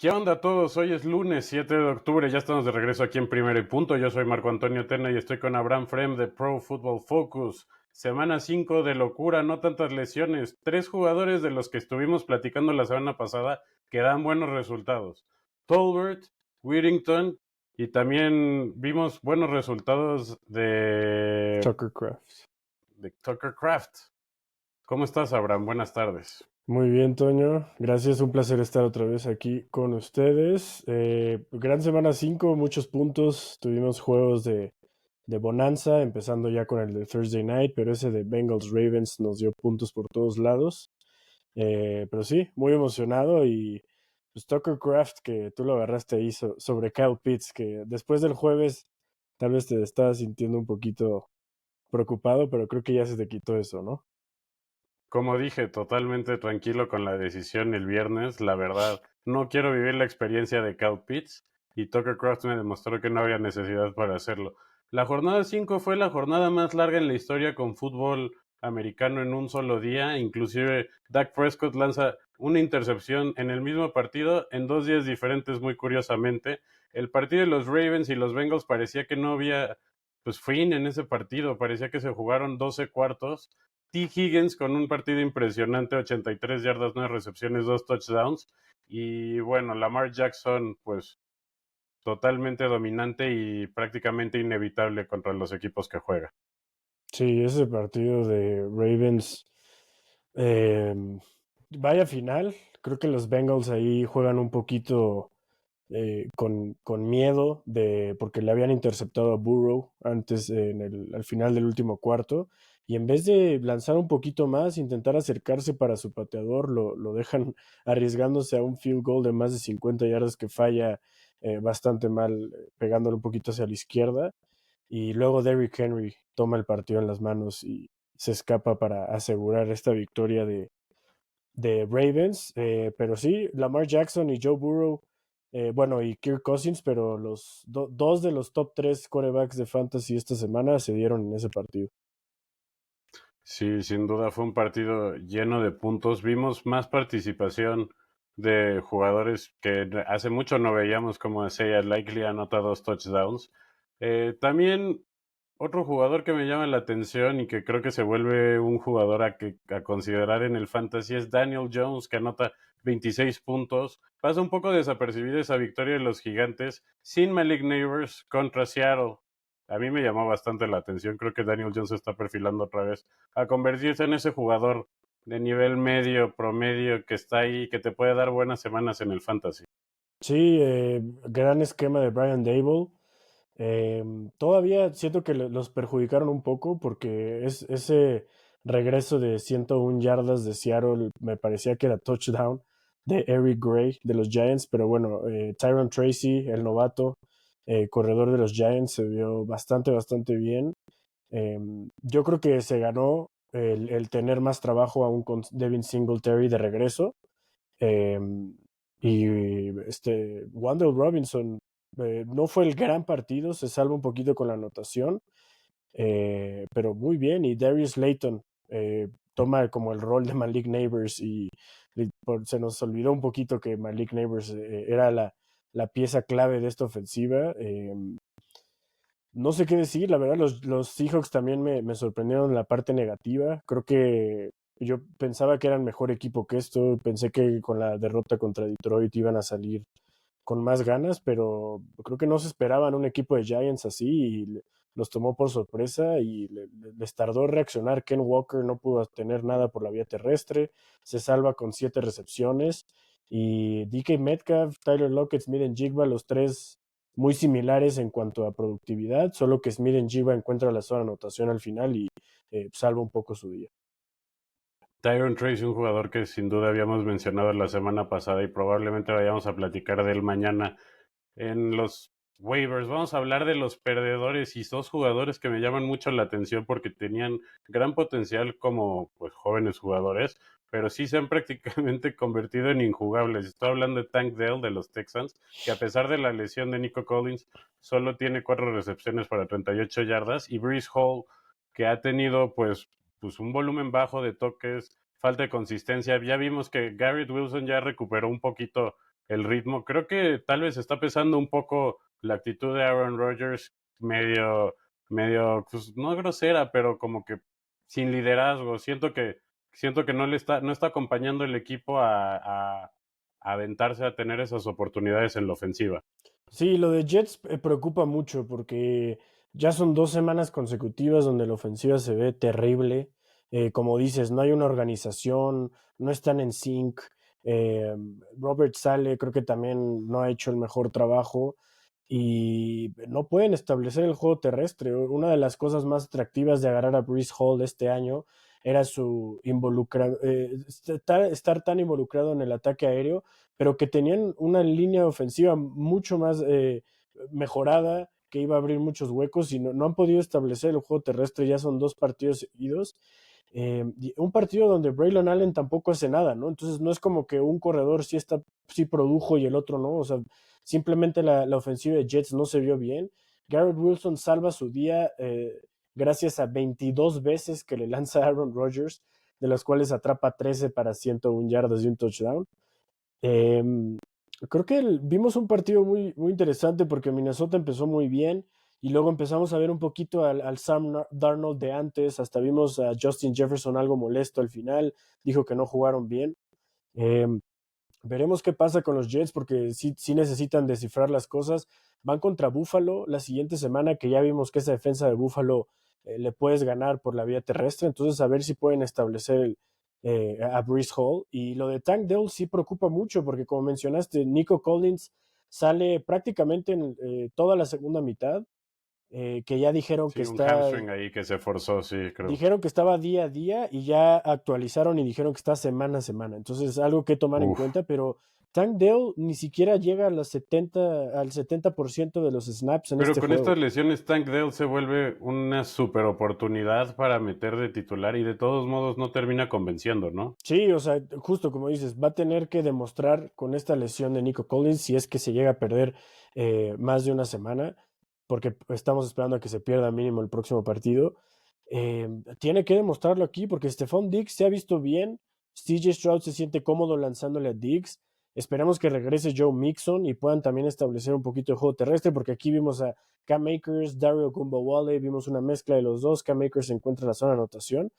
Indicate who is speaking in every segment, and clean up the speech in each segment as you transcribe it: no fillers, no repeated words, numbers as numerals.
Speaker 1: ¿Qué onda a todos? Hoy es lunes 7 de octubre, ya estamos de regreso aquí en Primero y Punto. Yo soy Marco Antonio Tena y estoy con Abraham Frem de Pro Football Focus. Semana 5 de locura, no tantas lesiones. 3 jugadores de los que estuvimos platicando la semana pasada que dan buenos resultados. Tolbert, Whittington y también vimos buenos resultados
Speaker 2: Tucker Craft.
Speaker 1: de Tucker Craft. ¿Cómo estás, Abraham? Buenas tardes.
Speaker 2: Muy bien, Toño. Gracias, un placer estar otra vez aquí con ustedes. Gran semana 5, muchos puntos. Tuvimos juegos de bonanza, empezando ya con el de Thursday Night, pero ese de Bengals Ravens nos dio puntos por todos lados. Pero sí, muy emocionado y pues Tucker Craft, que tú lo agarraste ahí sobre Kyle Pitts, que después del jueves tal vez te estabas sintiendo un poquito preocupado, pero creo que ya se te quitó eso, ¿no?
Speaker 1: Como dije, totalmente tranquilo con la decisión el viernes. La verdad, no quiero vivir la experiencia de Cal Pitts y Tucker Craft me demostró que no había necesidad para hacerlo. La jornada 5 fue la jornada más larga en la historia con fútbol americano en un solo día. Inclusive Dak Prescott lanza una intercepción en el mismo partido en 2 días diferentes, muy curiosamente. El partido de los Ravens y los Bengals parecía que no había pues fin en ese partido, parecía que se jugaron 12 cuartos. T. Higgins con un partido impresionante, 83 yardas, 9 recepciones, 2 touchdowns. Y bueno, Lamar Jackson, pues totalmente dominante y prácticamente inevitable contra los equipos que juega.
Speaker 2: Sí, ese partido de Ravens, eh, vaya final. Creo que los Bengals ahí juegan un poquito con miedo porque le habían interceptado a Burrow antes al final del último cuarto. Y en vez de lanzar un poquito más, intentar acercarse para su pateador, lo dejan arriesgándose a un field goal de más de 50 yardas que falla bastante mal, pegándole un poquito hacia la izquierda. Y luego Derrick Henry toma el partido en las manos y se escapa para asegurar esta victoria de Ravens. Pero sí, Lamar Jackson y Joe Burrow, bueno, y Kirk Cousins, pero los dos de los top 3 quarterbacks de fantasy esta semana se dieron en ese partido.
Speaker 1: Sí, sin duda fue un partido lleno de puntos. Vimos más participación de jugadores que hace mucho no veíamos, como Isaiah Likely anota 2 touchdowns. También otro jugador que me llama la atención y que creo que se vuelve un jugador a considerar en el fantasy es Daniel Jones, que anota 26 puntos. Pasa un poco desapercibida esa victoria de los Gigantes sin Malik Neighbors contra Seattle. A mí me llamó bastante la atención. Creo que Daniel Jones se está perfilando otra vez a convertirse en ese jugador de nivel medio, promedio, que está ahí, que te puede dar buenas semanas en el fantasy.
Speaker 2: Sí, gran esquema de Brian Dable. Todavía siento que los perjudicaron un poco porque ese regreso de 101 yardas de Seattle me parecía que era touchdown de Eric Gray de los Giants, pero bueno, Tyron Tracy, el novato, corredor de los Giants, se vio bastante bien. Yo creo que se ganó el tener más trabajo aún con Devin Singletary de regreso. Em, y Wandale Robinson no fue el gran partido, se salva un poquito con la anotación, pero muy bien. Y Darius Slayton toma como el rol de Malik Neighbors y se nos olvidó un poquito que Malik Neighbors era la pieza clave de esta ofensiva. No sé qué decir, la verdad, los Seahawks también me sorprendieron en la parte negativa. Creo que yo pensaba que eran mejor equipo que esto, pensé que con la derrota contra Detroit iban a salir con más ganas, pero creo que no se esperaban un equipo de Giants así y los tomó por sorpresa y les tardó reaccionar. Ken Walker no pudo tener nada por la vía terrestre, se salva con 7 recepciones y DK Metcalf, Tyler Lockett, Smith-Njigba, los tres muy similares en cuanto a productividad, solo que Smith-Njigba encuentra la zona de anotación al final y salva un poco su día.
Speaker 1: Tyron Tracy, un jugador que sin duda habíamos mencionado la semana pasada y probablemente vayamos a platicar de él mañana en los waivers. Vamos a hablar de los perdedores y 2 jugadores que me llaman mucho la atención porque tenían gran potencial como pues jóvenes jugadores, pero sí se han prácticamente convertido en injugables. Estoy hablando de Tank Dell de los Texans, que a pesar de la lesión de Nico Collins, solo tiene 4 recepciones para 38 yardas, y Breece Hall, que ha tenido pues un volumen bajo de toques, falta de consistencia. Ya vimos que Garrett Wilson ya recuperó un poquito el ritmo. Creo que tal vez está pesando un poco la actitud de Aaron Rodgers, medio, medio, pues no grosera, pero como que sin liderazgo. Siento que no está acompañando el equipo a aventarse a tener esas oportunidades en la ofensiva.
Speaker 2: Sí, lo de Jets preocupa mucho porque ya son 2 semanas consecutivas donde la ofensiva se ve terrible. Como dices, no hay una organización, no están en sync. Robert Sale creo que también no ha hecho el mejor trabajo y no pueden establecer el juego terrestre. Una de las cosas más atractivas de agarrar a Breece Hall este año era su estar tan involucrado en el ataque aéreo, pero que tenían una línea ofensiva mucho más mejorada, que iba a abrir muchos huecos y no han podido establecer el juego terrestre, ya son 2 partidos seguidos. Un partido donde Braylon Allen tampoco hace nada, ¿no? Entonces no es como que un corredor sí produjo y el otro no, o sea, simplemente la ofensiva de Jets no se vio bien. Garrett Wilson salva su día gracias a 22 veces que le lanza a Aaron Rodgers, de las cuales atrapa 13 para 101 yardas y un touchdown. Eh, Creo que vimos un partido muy interesante porque Minnesota empezó muy bien y luego empezamos a ver un poquito al Sam Darnold de antes, hasta vimos a Justin Jefferson algo molesto al final, dijo que no jugaron bien. Eh, Veremos qué pasa con los Jets porque sí necesitan descifrar las cosas. Van contra Buffalo la siguiente semana, que ya vimos que esa defensa de Buffalo le puedes ganar por la vía terrestre. Entonces, a ver si pueden establecer a Breece Hall. Y lo de Tank Dell sí preocupa mucho porque, como mencionaste, Nico Collins sale prácticamente en toda la segunda mitad, que ya
Speaker 1: Sí, un hamstring ahí que se forzó, sí, creo.
Speaker 2: dijeron que estaba día a día y ya actualizaron y dijeron que está semana a semana. Entonces, algo que tomar en
Speaker 1: Uf.
Speaker 2: cuenta, pero Tank Dell ni siquiera llega a al 70% de los snaps en
Speaker 1: Pero
Speaker 2: este
Speaker 1: con
Speaker 2: juego.
Speaker 1: estas lesiones, Tank Dell se vuelve una super oportunidad para meter de titular y de todos modos no termina convenciendo, ¿no?
Speaker 2: Sí, o sea, justo como dices, va a tener que demostrar con esta lesión de Nico Collins si es que se llega a perder más de una semana, porque estamos esperando a que se pierda mínimo el próximo partido. Tiene que demostrarlo aquí porque Stephon Diggs se ha visto bien, CJ Stroud se siente cómodo lanzándole a Diggs. Esperamos que regrese Joe Mixon y puedan también establecer un poquito de juego terrestre, porque aquí vimos a Cam Akers, Daryl Gumbawale, vimos una mezcla de los dos. Cam Akers se encuentra en la zona de anotación.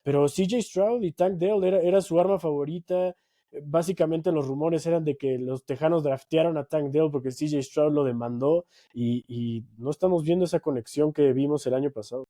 Speaker 2: Pero CJ Stroud y Tank Dell era su arma favorita. Básicamente los rumores eran de que los Tejanos draftearon a Tank Dell porque CJ Stroud lo demandó y no estamos viendo esa conexión que vimos el año pasado.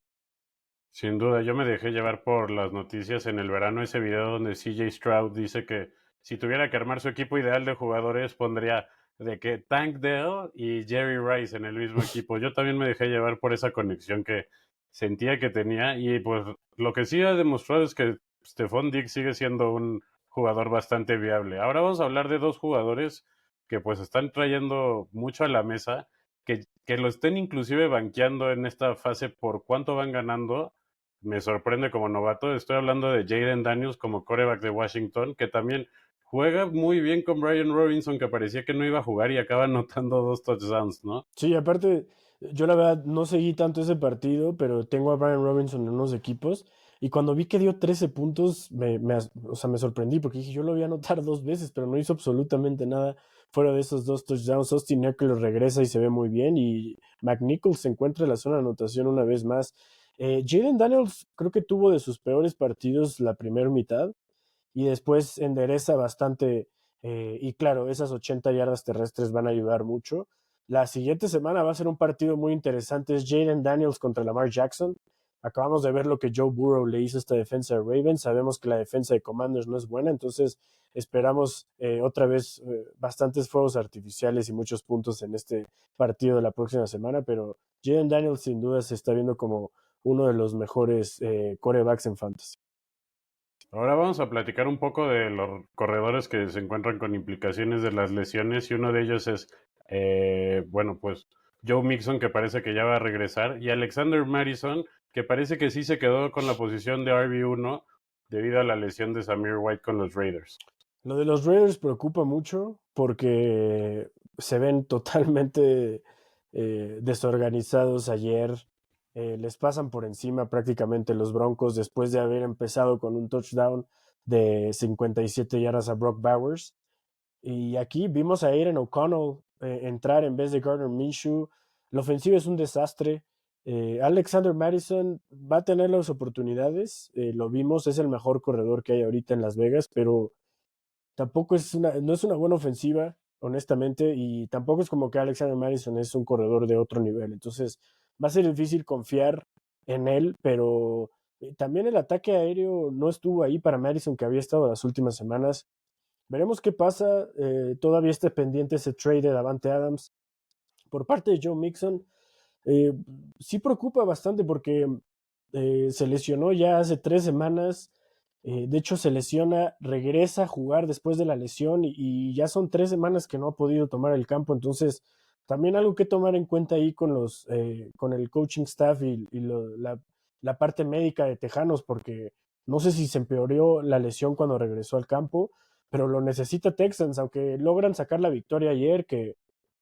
Speaker 1: Sin duda, yo me dejé llevar por las noticias en el verano, ese video donde CJ Stroud dice que si tuviera que armar su equipo ideal de jugadores, pondría de que Tank Dell y Jerry Rice en el mismo equipo. Yo también me dejé llevar por esa conexión que sentía que tenía y pues lo que sí ha demostrado es que Stephon Diggs sigue siendo un jugador bastante viable. Ahora vamos a hablar de dos jugadores que pues están trayendo mucho a la mesa, que lo estén inclusive banqueando en esta fase por cuánto van ganando me sorprende como novato. Estoy hablando de Jaden Daniels como quarterback de Washington, que también juega muy bien con Brian Robinson, que parecía que no iba a jugar y acaba anotando 2 touchdowns, ¿no?
Speaker 2: Sí, aparte, yo la verdad no seguí tanto ese partido, pero tengo a Brian Robinson en unos equipos y cuando vi que dio 13 puntos, o sea, me sorprendí porque dije, yo lo voy a anotar 2 veces, pero no hizo absolutamente nada fuera de esos 2 touchdowns. Austin Eckler regresa y se ve muy bien y McNichols se encuentra en la zona de anotación una vez más. Jaden Daniels creo que tuvo de sus peores partidos la primera mitad y después endereza bastante. Y claro, esas 80 yardas terrestres van a ayudar mucho. La siguiente semana va a ser un partido muy interesante. Es Jaden Daniels contra Lamar Jackson. Acabamos de ver lo que Joe Burrow le hizo a esta defensa de Ravens. Sabemos que la defensa de Commanders no es buena, entonces esperamos otra vez bastantes fuegos artificiales y muchos puntos en este partido de la próxima semana. Pero Jaden Daniels sin duda se está viendo como uno de los mejores quarterbacks en fantasy.
Speaker 1: Ahora vamos a platicar un poco de los corredores que se encuentran con implicaciones de las lesiones y uno de ellos es, bueno, pues Joe Mixon que parece que ya va a regresar y Alexander Madison que parece que sí se quedó con la posición de RB1 debido a la lesión de Samir White con los Raiders.
Speaker 2: Lo de los Raiders preocupa mucho porque se ven totalmente desorganizados ayer. Les pasan por encima prácticamente los Broncos después de haber empezado con un touchdown de 57 yardas a Brock Bowers. Y aquí vimos a Aiden O'Connell entrar en vez de Gardner Minshew. La ofensiva es un desastre. Alexander Madison va a tener las oportunidades, lo vimos, es el mejor corredor que hay ahorita en Las Vegas, pero tampoco no es una buena ofensiva, honestamente, y tampoco es como que Alexander Madison es un corredor de otro nivel. Entonces, va a ser difícil confiar en él, pero también el ataque aéreo no estuvo ahí para Madison, que había estado las últimas semanas. Veremos qué pasa. Todavía está pendiente ese trade de Davante Adams por parte de Joe Mixon. Eh, sí preocupa bastante porque se lesionó ya hace 3 semanas. De hecho, se lesiona, regresa a jugar después de la lesión y ya son 3 semanas que no ha podido tomar el campo. Entonces, también algo que tomar en cuenta ahí con el coaching staff la parte médica de Tejanos, porque no sé si se empeoró la lesión cuando regresó al campo, pero lo necesita Texans, aunque logran sacar la victoria ayer, que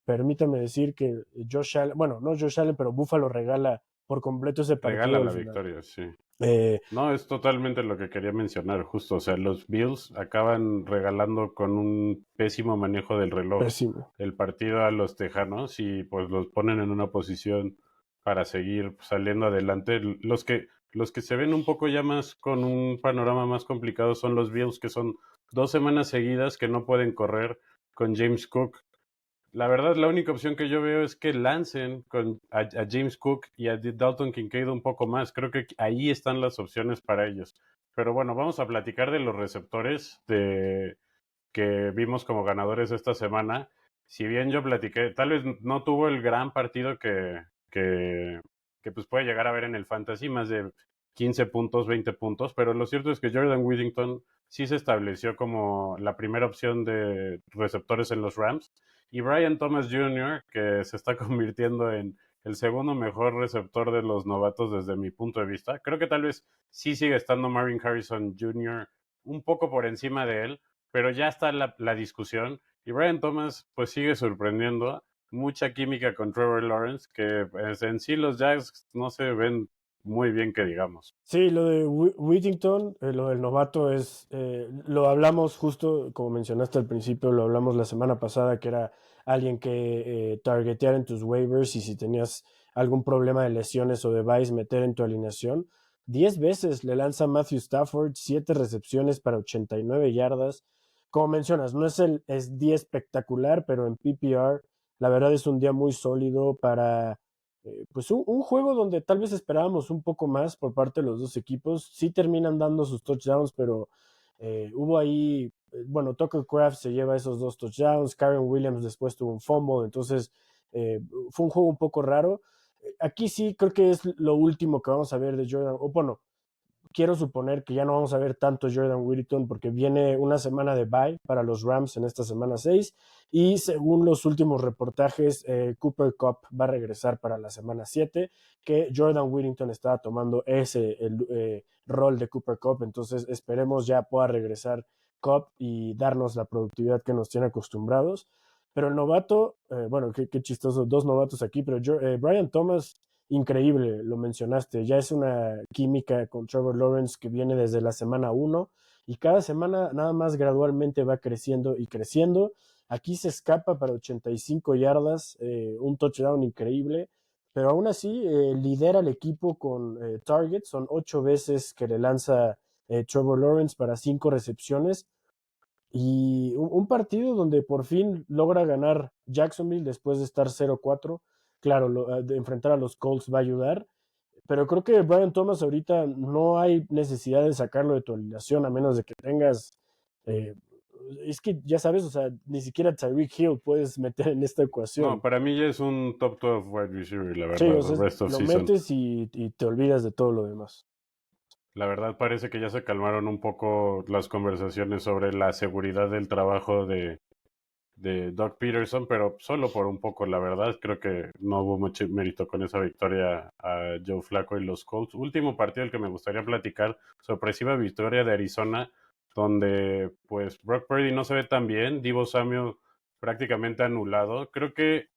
Speaker 2: permítame decir que Josh Allen, bueno, no Josh Allen, pero Buffalo regala por completo ese partido
Speaker 1: Regala
Speaker 2: al
Speaker 1: la
Speaker 2: final.
Speaker 1: victoria, sí.
Speaker 2: Eh,
Speaker 1: No, es totalmente lo que quería mencionar, justo. O sea, los Bills acaban regalando con un pésimo manejo del reloj
Speaker 2: Pésimo.
Speaker 1: el partido a los Tejanos y pues los ponen en una posición para seguir saliendo adelante. Los que se ven un poco ya más con un panorama más complicado son los Bills, que son 2 semanas seguidas que no pueden correr con James Cook. La verdad, la única opción que yo veo es que lancen a James Cook y a Dalton Kincaid un poco más. Creo que ahí están las opciones para ellos. Pero bueno, vamos a platicar de los receptores que vimos como ganadores esta semana. Si bien yo platiqué, tal vez no tuvo el gran partido que, que pues puede llegar a ver en el fantasy, más de 15 puntos, 20 puntos, pero lo cierto es que Jordan Whittington sí se estableció como la primera opción de receptores en los Rams, y Brian Thomas Jr., que se está convirtiendo en el segundo mejor receptor de los novatos desde mi punto de vista. Creo que tal vez sí sigue estando Marvin Harrison Jr. un poco por encima de él, pero ya está la discusión, y Brian Thomas pues sigue sorprendiendo. Mucha química con Trevor Lawrence, que pues, en sí los Jags no se ven muy bien que digamos.
Speaker 2: Sí, lo de Whittington, lo del novato lo hablamos justo, como mencionaste al principio, lo hablamos la semana pasada, que era alguien que targetear en tus waivers y si tenías algún problema de lesiones o de buys, meter en tu alineación. 10 veces le lanza Matthew Stafford, 7 recepciones para 89 yardas. Como mencionas, no es el día espectacular, pero en PPR la verdad es un día muy sólido para pues un juego donde tal vez esperábamos un poco más por parte de los dos equipos. Sí terminan dando sus touchdowns, pero hubo ahí, bueno, Tucker Kraft se lleva esos 2 touchdowns, Karen Williams después tuvo un fumble, entonces fue un juego un poco raro. Aquí sí creo que es lo último que vamos a ver de Jordan, o bueno, quiero suponer que ya no vamos a ver tanto Jordan Whittington porque viene una semana de bye para los Rams en esta semana 6 y según los últimos reportajes, Cooper Kupp va a regresar para la semana 7, que Jordan Whittington estaba tomando el rol de Cooper Kupp, entonces esperemos ya pueda regresar Kupp y darnos la productividad que nos tiene acostumbrados. Pero el novato, bueno, qué chistoso, dos novatos aquí, pero Brian Thomas increíble, lo mencionaste, ya es una química con Trevor Lawrence que viene desde la semana 1 y cada semana nada más gradualmente va creciendo y creciendo. Aquí se escapa para 85 yardas, un touchdown increíble, pero aún así lidera el equipo con targets, son 8 veces que le lanza Trevor Lawrence para 5 recepciones y un partido donde por fin logra ganar Jacksonville después de estar 0-4. Claro, de enfrentar a los Colts va a ayudar, pero creo que Brian Thomas ahorita no hay necesidad de sacarlo de tu alineación a menos de que tengas. eh, es que ya sabes, o sea, ni siquiera Tyreek Hill puedes meter en esta
Speaker 1: No,
Speaker 2: ecuación.
Speaker 1: para mí ya es un top 12 wide receiver, la
Speaker 2: Sí,
Speaker 1: verdad,
Speaker 2: o
Speaker 1: el
Speaker 2: sea,
Speaker 1: rest of
Speaker 2: lo
Speaker 1: season.
Speaker 2: metes y te olvidas de todo lo demás.
Speaker 1: La verdad parece que ya se calmaron un poco las conversaciones sobre la seguridad del trabajo de Doug Peterson, pero solo por un poco, la verdad. Creo que no hubo mucho mérito con esa victoria a Joe Flacco y los Colts. Último partido del que me gustaría platicar, sorpresiva victoria de Arizona, donde pues Brock Purdy no se ve tan bien, Deebo Samuel prácticamente anulado. Creo que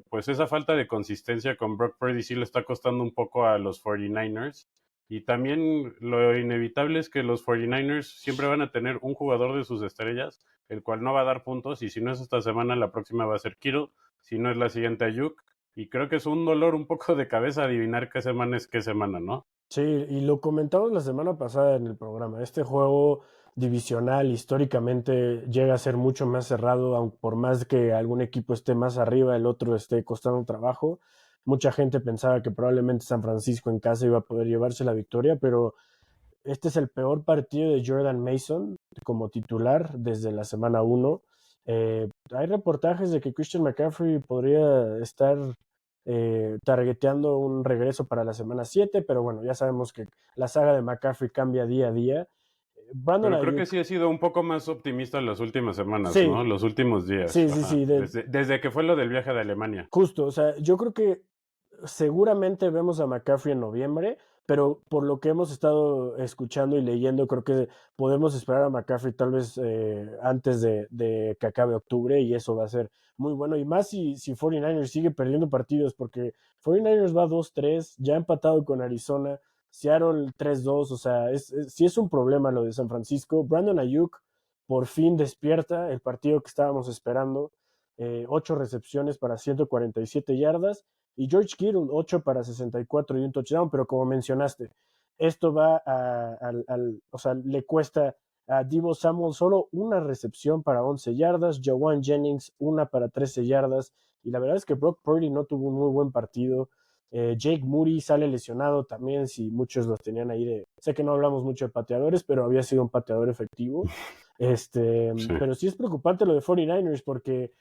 Speaker 1: pues esa falta de consistencia con Brock Purdy sí le está costando un poco a los 49ers. Y también lo inevitable es que los 49ers siempre van a tener un jugador de sus estrellas, el cual no va a dar puntos, y si no es esta semana, la próxima va a ser Kittle, si no es la siguiente Ayuk, y creo que es un dolor un poco de cabeza adivinar qué semana es qué semana, ¿no?
Speaker 2: Sí, y lo comentamos la semana pasada en el programa. Este juego divisional históricamente llega a ser mucho más cerrado, por más que algún equipo esté más arriba, el otro esté costando un trabajo. Mucha gente pensaba que probablemente San Francisco en casa iba a poder llevarse la victoria, pero este es el peor partido de Jordan Mason como titular desde la semana 1. Hay reportajes de que Christian McCaffrey podría estar targeteando un regreso para la semana 7, pero bueno, ya sabemos que la saga de McCaffrey cambia día a día. Brandon
Speaker 1: Pero creo que
Speaker 2: Ayuk,
Speaker 1: sí he sido un poco más optimista en las últimas semanas, ¿no?
Speaker 2: sí,
Speaker 1: Los últimos días,
Speaker 2: sí, sí,
Speaker 1: ajá.
Speaker 2: sí,
Speaker 1: Desde que fue lo del viaje de Alemania.
Speaker 2: justo, o sea, yo creo que seguramente vemos a McCaffrey en noviembre, pero por lo que hemos estado escuchando y leyendo, creo que podemos esperar a McCaffrey tal vez antes de que acabe octubre y eso va a ser muy bueno. Y más si 49ers sigue perdiendo partidos, porque 49ers va 2-3, ya ha empatado con Arizona, Seattle 3-2, o sea, sí es un problema lo de San Francisco. Brandon Ayuk por fin despierta el partido que estábamos esperando. 8 recepciones para 147 yardas y George Kittle 8 para 64 y un touchdown, pero como mencionaste, esto va o sea, le cuesta a Deebo Samuel solo una recepción para 11 yardas, Jawan Jennings una para 13 yardas, y la verdad es que Brock Purdy no tuvo un muy buen partido. Jake Moody sale lesionado también, si muchos los tenían ahí sé que no hablamos mucho de pateadores, pero había sido un pateador efectivo.
Speaker 1: Sí.
Speaker 2: Pero sí es preocupante lo de 49ers porque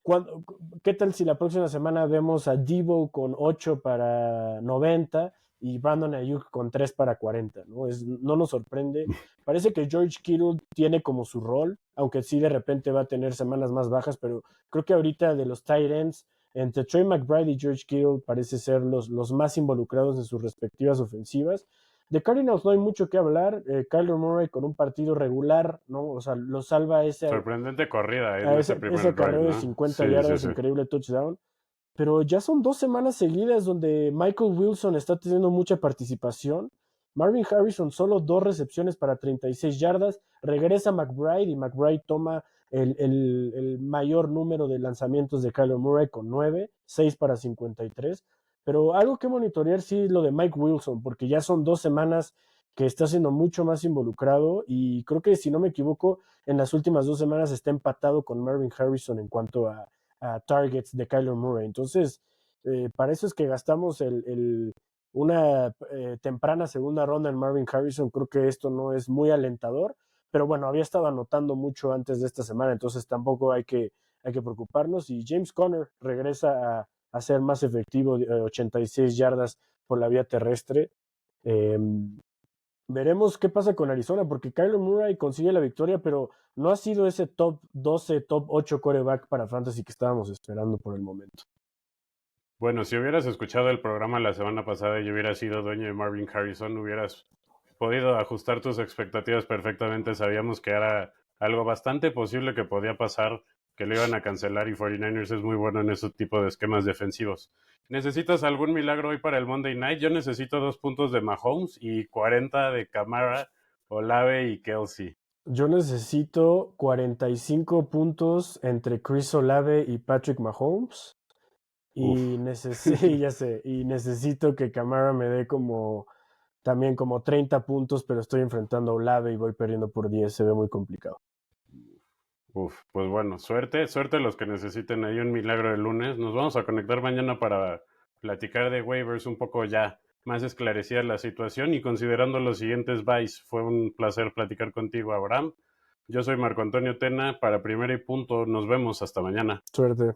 Speaker 2: cuando, ¿qué tal si la próxima semana vemos a Debo con 8 para 90 y Brandon Ayuk con 3 para 40? No nos sorprende. Parece que George Kittle tiene como su rol, aunque sí de repente va a tener semanas más bajas, pero creo que ahorita de los tight ends, entre Trey McBride y George Kittle parece ser los más involucrados en sus respectivas ofensivas. De Cardinals no hay mucho que hablar. Kyler Murray con un partido regular, ¿no? O sea, lo salva
Speaker 1: Sorprendente corrida
Speaker 2: a
Speaker 1: en ese
Speaker 2: ese
Speaker 1: primer drive,
Speaker 2: acarreo de
Speaker 1: ¿no?
Speaker 2: 50
Speaker 1: Sí, sí,
Speaker 2: yardas,
Speaker 1: sí.
Speaker 2: increíble touchdown. Pero ya son 2 semanas seguidas donde Michael Wilson está teniendo mucha participación. Marvin Harrison solo 2 recepciones para 36 yardas. Regresa McBride y McBride toma el mayor número de lanzamientos de Kyler Murray con 9, 6 para 53. Pero algo que monitorear sí lo de Mike Wilson, porque ya son 2 semanas que está siendo mucho más involucrado y creo que si no me equivoco, en las últimas 2 semanas está empatado con Marvin Harrison en cuanto a targets de Kyler Murray. Entonces, para eso es que gastamos una temprana segunda ronda en Marvin Harrison. Creo que esto no es muy alentador, pero bueno, había estado anotando mucho antes de esta semana, entonces tampoco hay que preocuparnos. Y James Conner regresa a ser más efectivo, 86 yardas por la vía terrestre. Eh, Veremos qué pasa con Arizona, porque Kyler Murray consigue la victoria, pero no ha sido ese top 12, top 8 quarterback para Fantasy que estábamos esperando por el momento.
Speaker 1: Bueno, si hubieras escuchado el programa la semana pasada y hubieras sido dueño de Marvin Harrison, hubieras podido ajustar tus expectativas perfectamente. Sabíamos que era algo bastante posible que podía pasar, que lo iban a cancelar y 49ers es muy bueno en ese tipo de esquemas defensivos. ¿Necesitas algún milagro hoy para el Monday Night? Yo necesito 2 puntos de Mahomes y 40 de Camara, Olave y Kelsey.
Speaker 2: Yo necesito 45 puntos entre Chris Olave y Patrick Mahomes.
Speaker 1: Uf.
Speaker 2: Y sí, ya sé, y necesito que Camara me dé también como 30 puntos, pero estoy enfrentando a Olave y voy perdiendo por 10, se ve muy complicado.
Speaker 1: Uf, pues bueno, suerte, suerte los que necesiten ahí un milagro el lunes. Nos vamos a conectar mañana para platicar de waivers un poco ya más esclarecida la situación y considerando los siguientes buys. Fue un placer platicar contigo, Abraham. Yo soy Marco Antonio Tena para Primera y Punto. Nos vemos hasta mañana.
Speaker 2: Suerte.